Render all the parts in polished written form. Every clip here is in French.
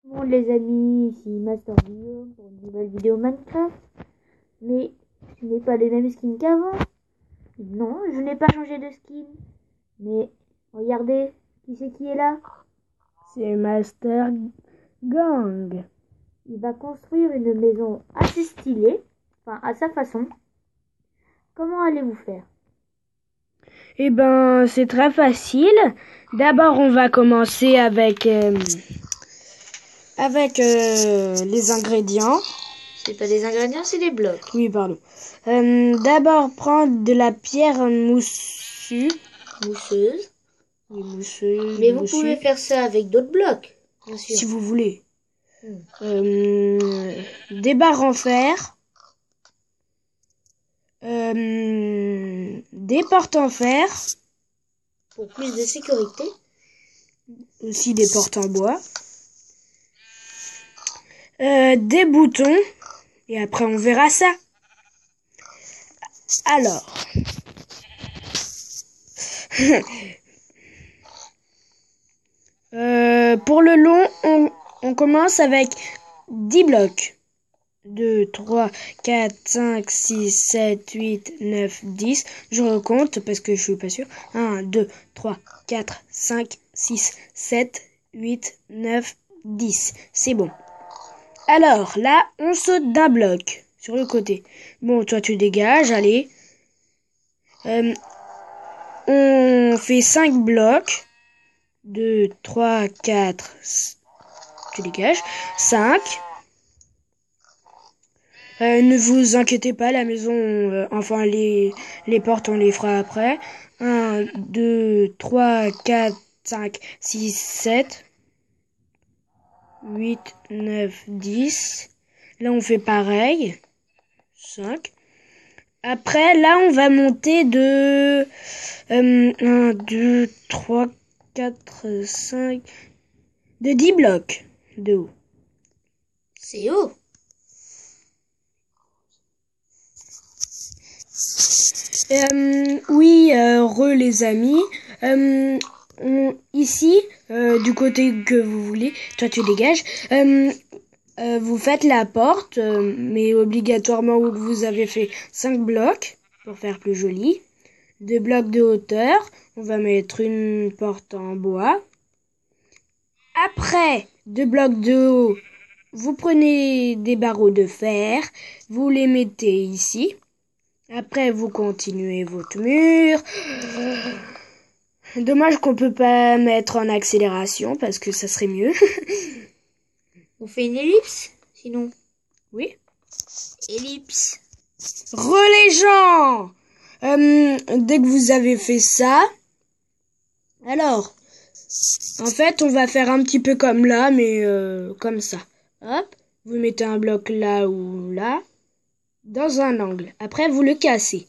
Bonjour les amis, ici Master Guillaume pour une nouvelle vidéo Minecraft. Mais ce n'est pas les mêmes skins qu'avant. Non, je n'ai pas changé de skin. Mais regardez, qui c'est qui est là? C'est Master Gang. Il va construire une maison assez stylée, enfin à sa façon. Comment allez-vous faire? Eh ben, c'est très facile. D'abord, on va commencer avec les ingrédients. C'est pas des ingrédients, c'est des blocs. Oui, pardon. D'abord, prendre de la pierre moussue. Mousseuse. Oui, mousseuse. Mais vous pouvez faire ça avec d'autres blocs, bien sûr. Si vous voulez. Des barres en fer. Des portes en fer. Pour plus de sécurité. Aussi des portes en bois. Des boutons. Et après, on verra ça. Alors. Pour le long, on commence avec 10 blocs. 2, 3, 4, 5, 6, 7, 8, 9, 10. Je recompte parce que je suis pas sûre. 1, 2, 3, 4, 5, 6, 7, 8, 9, 10. C'est bon. Alors, là, on saute d'un bloc sur le côté. Bon, toi, tu dégages, allez. On fait 5 blocs. 2, 3, 4, tu dégages. 5. Ne vous inquiétez pas, la maison, enfin les portes, on les fera après. 1, 2, 3, 4, 5, 6, 7, 8, 9, 10. Là, on fait pareil. 5. Après, là, on va monter de 1, 2, 3, 4, 5, de 10 blocs de haut. C'est haut. Oui, les amis. Ici, du côté que vous voulez, toi tu dégages. Vous faites la porte, mais obligatoirement vous avez fait 5 blocs pour faire plus joli. 2 blocs de hauteur. On va mettre une porte en bois. Après 2 blocs de haut, vous prenez des barreaux de fer. Vous les mettez ici. Après, vous continuez votre mur. Dommage qu'on peut pas mettre en accélération parce que ça serait mieux. On fait une ellipse, sinon. Oui. Ellipse. Les gens, dès que vous avez fait ça, alors, en fait, on va faire un petit peu comme là, mais comme ça. Hop, vous mettez un bloc là ou là, dans un angle. Après, vous le cassez.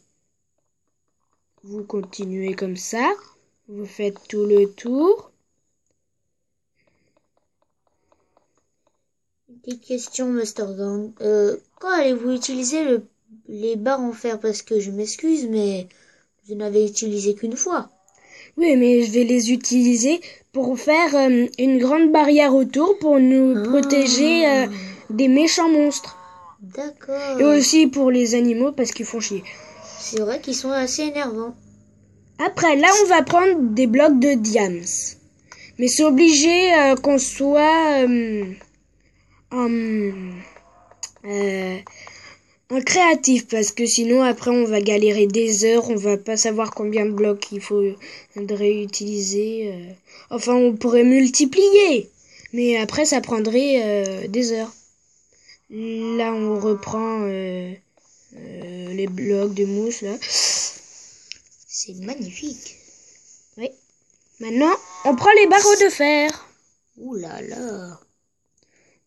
Vous continuez comme ça. Vous faites tout le tour. Petite question, Master Gang. Quand allez-vous utiliser les barres en fer? Parce que je m'excuse, mais je n'avais utilisé qu'une fois. Oui, mais je vais les utiliser pour faire une grande barrière autour pour nous protéger des méchants monstres. D'accord. Et aussi pour les animaux parce qu'ils font chier. C'est vrai qu'ils sont assez énervants. Après, là, on va prendre des blocs de diams. Mais c'est obligé qu'on soit un créatif parce que sinon, après, on va galérer des heures. On va pas savoir combien de blocs il faut réutiliser. Enfin, on pourrait multiplier. Mais après, ça prendrait des heures. Là, on reprend les blocs de mousse, là. C'est magnifique. Oui. Maintenant, on prend les barreaux de fer. Ouh là là.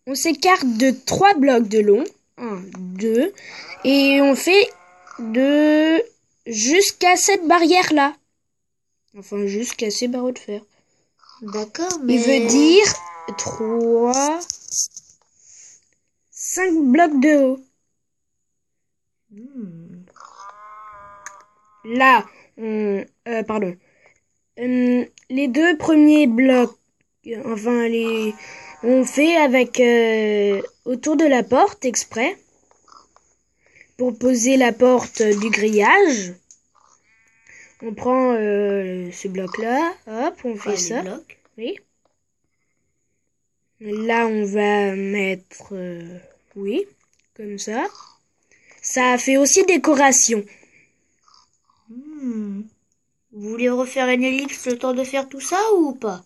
On s'écarte de 3 blocs de long. 1, 2. Et on fait de jusqu'à cette barrière-là. Enfin, jusqu'à ces barreaux de fer. D'accord, mais... Il veut dire 3, 5 blocs de haut. Là, pardon. Les 2 premiers blocs, enfin On fait avec autour de la porte exprès pour poser la porte du grillage. On prend ce bloc-là, hop, on fait ça. Oui. Là, on va mettre, oui, comme ça. Ça fait aussi décoration. Vous voulez refaire une ellipse le temps de faire tout ça ou pas?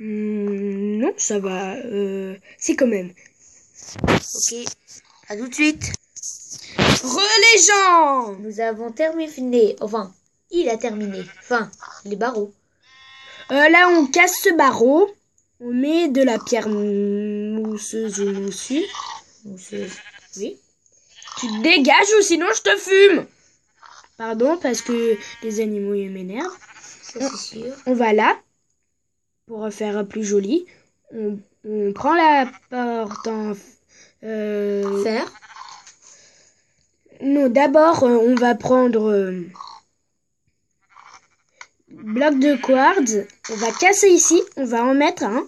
Non, ça va. Si, quand même. Ok, à tout de suite. Les gens! Nous avons terminé, enfin, il a terminé. Enfin, les barreaux. Là, on casse ce barreau. On met de la pierre mousseuse ou moussue. Mousseuse. Oui. Tu te dégages ou sinon je te fume. Pardon, parce que les animaux ils m'énervent. Ça, c'est sûr. On va là, pour faire plus joli. On prend la porte en... Fer. Non, d'abord, on va prendre... bloc de quartz. On va casser ici. On va en mettre un.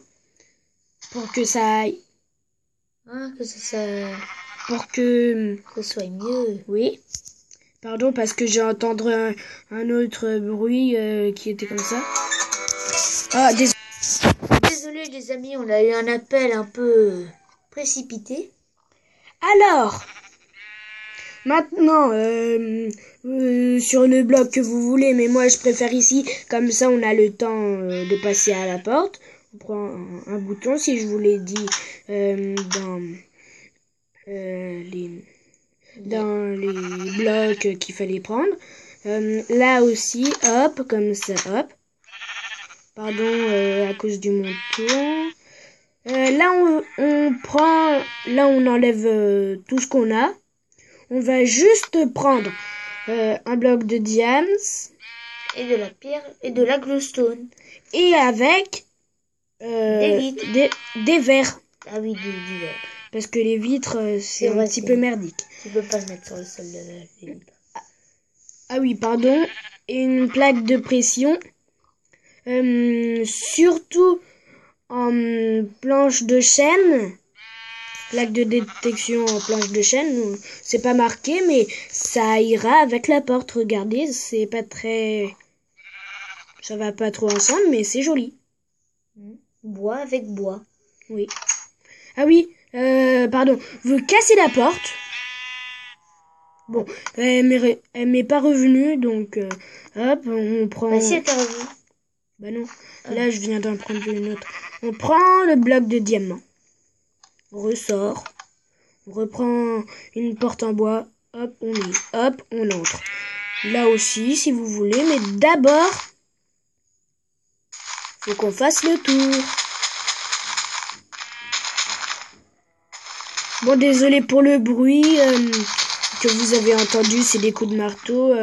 Pour que ça aille. Ah, que ça Pour que... soit mieux. Oui. Pardon, parce que j'ai entendu un autre bruit qui était comme ça. Ah, Désolé les amis, on a eu un appel un peu précipité. Alors, maintenant, sur le bloc que vous voulez, mais moi je préfère ici, comme ça on a le temps de passer à la porte. On prend un bouton, si je vous l'ai dit, dans les blocs qu'il fallait prendre. Là aussi, hop, comme ça, hop. Pardon, à cause du monton. Là, on prend, là, on enlève tout ce qu'on a. On va juste prendre un bloc de diams. Et de la pierre et de la glowstone. Et avec des vitres. Des verres. Ah oui, du verre. Parce que les vitres, c'est un petit peu merdique. Tu peux pas le mettre sur le sol, les vitres. Ah oui, pardon. Et une plaque de pression. Surtout en planche de chêne. Plaque de détection en planche de chêne. C'est pas marqué, mais ça ira avec la porte. Regardez, c'est pas très... Ça va pas trop ensemble, mais c'est joli. Bois avec bois. Oui. Ah oui, pardon. Vous cassez la porte. Bon, elle m'est pas revenue, donc hop, on prend... Bah si, elle t'est revenue. Bah non, là je viens d'en prendre une autre. On prend le bloc de diamant. On ressort. On reprend une porte en bois. Hop, on met. Hop, on entre. Là aussi, si vous voulez, mais d'abord, faut qu'on fasse le tour. Bon, désolé pour le bruit que vous avez entendu, c'est des coups de marteau.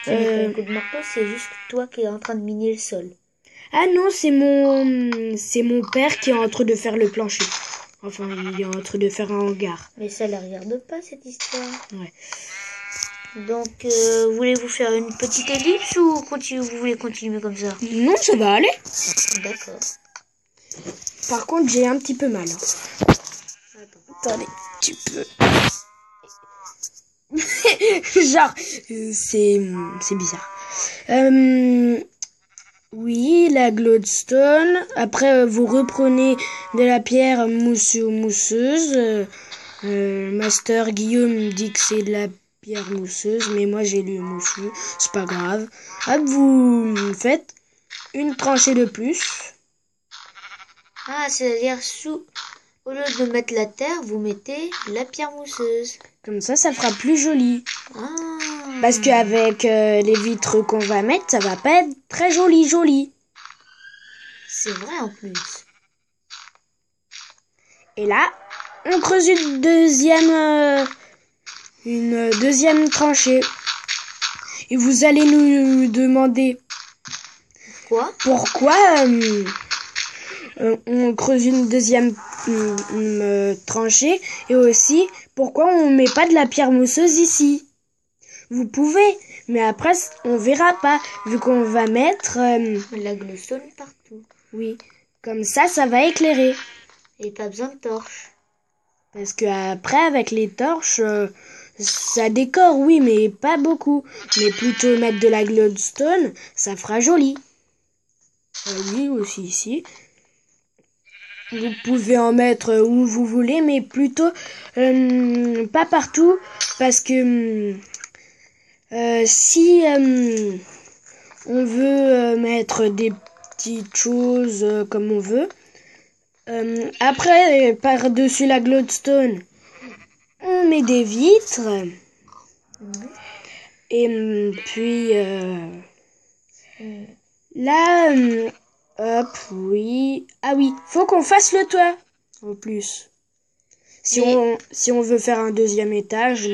C'est pas un coup de marteau, c'est juste toi qui es en train de miner le sol. Ah non, c'est mon père qui est en train de faire le plancher. Enfin, il est en train de faire un hangar. Mais ça ne la regarde pas, cette histoire. Ouais. Donc, voulez-vous faire une petite ellipse ou vous voulez continuer comme ça? Non, ça va aller. D'accord. Par contre, j'ai un petit peu mal. Attendez, tu peux... Genre, c'est bizarre. Oui, la glowstone. Après, vous reprenez de la pierre moussue ou mousseuse. Master Guillaume dit que c'est de la pierre mousseuse, mais moi j'ai lu moussue, c'est pas grave. Hop, vous faites une tranchée de plus. Ah, c'est-à-dire au lieu de mettre la terre, vous mettez la pierre mousseuse. Comme ça fera plus joli. Ah. Parce qu'avec les vitres qu'on va mettre, ça va pas être très joli. C'est vrai en plus. Et là, on creuse une deuxième tranchée. Et vous allez nous demander pourquoi on creuse une deuxième tranchée et aussi pourquoi on met pas de la pierre mousseuse ici. Vous pouvez, mais après on verra pas vu qu'on va mettre la glowstone partout. Oui, Comme ça va éclairer. Et pas besoin de torche. Parce que après, avec les torches, ça décore, oui, mais pas beaucoup. Mais plutôt mettre de la glowstone, ça fera joli. Oui, aussi ici. Vous pouvez en mettre où vous voulez, mais plutôt pas partout, parce que si on veut mettre des petites choses comme on veut, après par-dessus la glowstone, on met des vitres et puis là, hop, oui. Ah oui, faut qu'on fasse le toit en plus. Si on veut faire un deuxième étage,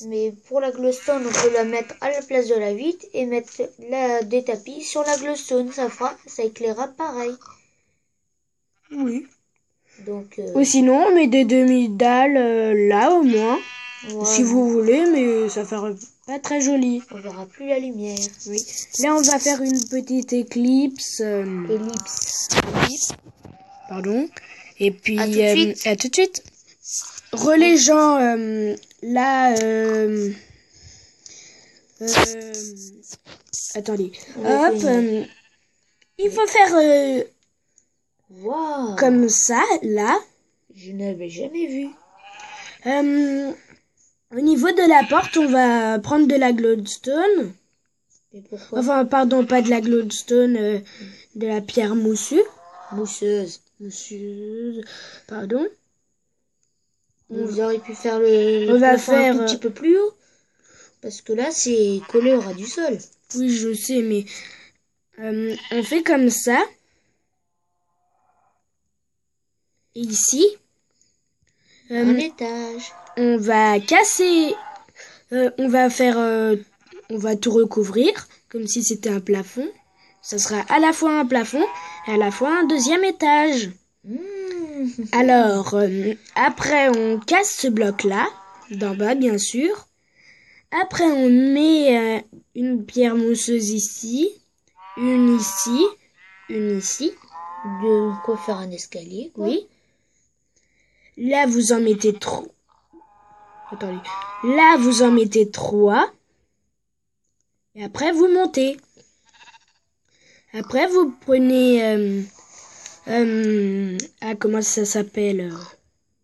Mais pour la glowstone, on peut la mettre à la place de la vitre et mettre des tapis sur la glowstone. Ça éclairera pareil. oui. Donc, Ou sinon, on met des demi-dalles là au moins. voilà. Si vous voulez, mais ça fera pas très joli. On verra plus la lumière. Oui. Là, on va faire une petite éclipse. Ellipse. Pardon. Et puis, À tout de suite. à tout de suite. Relais gens, là, attendez. Hop, il faut faire Wow. comme ça, là. Je n'avais jamais vu. Au niveau de la porte, on va prendre de la glowstone. Mais pourquoi? Enfin, pardon, pas de la glowstone, de la pierre moussue. Mousseuse. Mousseuse, pardon. Vous auriez pu faire le On va plafond faire un tout petit peu plus haut. Parce que là, c'est collé au ras du sol. Oui, je sais, mais on fait comme ça. Et ici, Un étage. on va casser, on va tout recouvrir comme si c'était un plafond. Ça sera à la fois un plafond et à la fois un deuxième étage. Alors, après, on casse ce bloc-là, d'en bas, bien sûr. Après, on met une pierre mousseuse ici, une ici, une ici. De quoi faire un escalier, quoi. Oui. Là, vous en mettez trois. Attendez. Là, vous en mettez trois. Et après, vous montez. Après, vous prenez... comment ça s'appelle?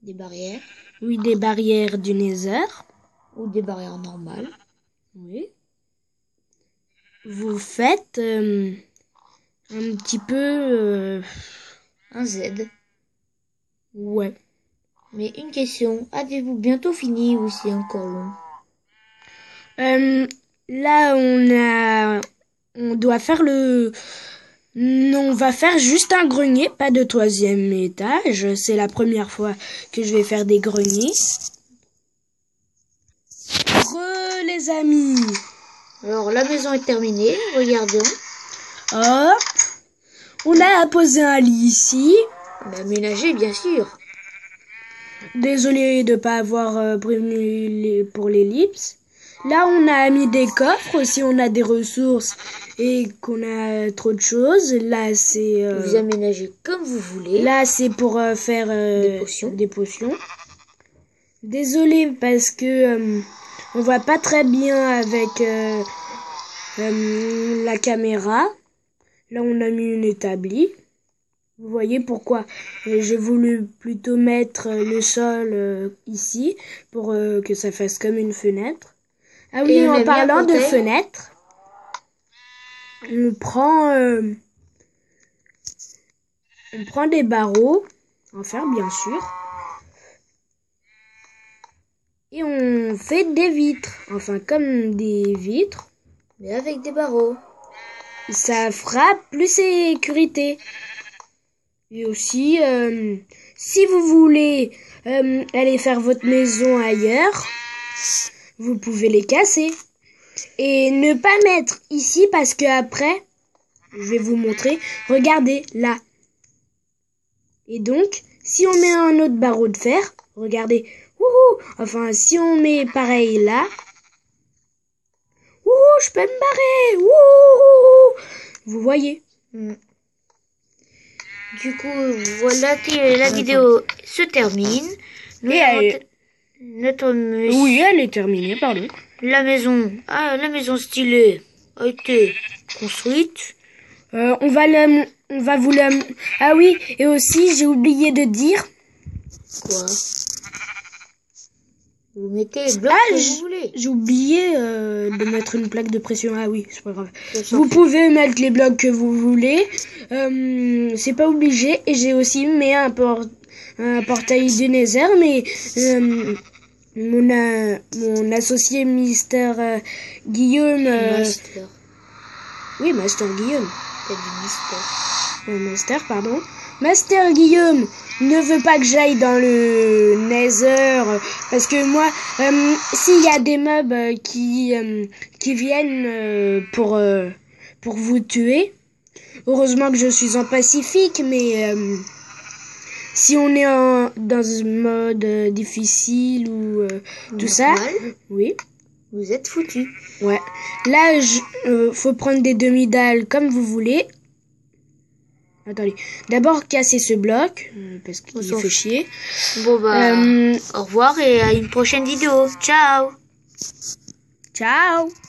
Des barrières. Oui, des barrières du Nether. Ou des barrières normales. Oui. Vous faites un petit peu... Un Z. Ouais. Mais une question. Avez-vous bientôt fini ou c'est encore long? Là, on doit faire on va faire juste un grenier, pas de troisième étage. C'est la première fois que je vais faire des greniers. Les amis. Alors, la maison est terminée. Regardons. Hop. On a posé un lit ici. Aménagé, bien sûr. Désolé de pas avoir prévenu pour l'ellipse. Là, on a mis des coffres si on a des ressources et qu'on a trop de choses. Là, c'est... Vous aménagez comme vous voulez. Là, c'est pour faire des potions. Désolé parce que on voit pas très bien avec la caméra. Là, on a mis une établie. Vous voyez pourquoi j'ai voulu plutôt mettre le sol ici pour que ça fasse comme une fenêtre. Ah oui, en parlant de fenêtre, on prend des barreaux, en fer bien sûr, et on fait des vitres, enfin comme des vitres, mais avec des barreaux. Ça fera plus sécurité. Et aussi, si vous voulez aller faire votre maison ailleurs, vous pouvez les casser. Et ne pas mettre ici parce que après, je vais vous montrer. Regardez, là. Et donc, si on met un autre barreau de fer, regardez. Wouhou, enfin, si on met pareil là. Wouhou, je peux me barrer. Wouhou. Vous voyez. Du coup, voilà que la vidéo se termine. Nous Et avons elle- notre monsieur. Oui, elle est terminée, pardon. La maison stylée a été construite. On va vous la... Ah oui, et aussi, j'ai oublié de dire... Quoi? Vous mettez les blocs que vous voulez. J'ai oublié de mettre une plaque de pression. Ah oui, c'est pas grave. Ça s'en Vous fout. pouvez mettre les blocs que vous voulez. C'est pas obligé. Et j'ai aussi mis un portail du Nether, mais mon associé Mister Guillaume... Master. Oui, Master Guillaume. T'as dit Mister. Master, pardon. Master Guillaume ne veut pas que j'aille dans le Nether parce que moi, s'il y a des mobs qui viennent pour vous tuer, heureusement que je suis en Pacifique, mais si on est dans un mode difficile ou tout ça, Normal. oui, Vous êtes foutus. ouais. Là, faut prendre des demi-dalles comme vous voulez. Attendez, d'abord casser ce bloc, parce qu'il fait chier. Bon bah, au revoir et à une prochaine vidéo. Ciao. Ciao.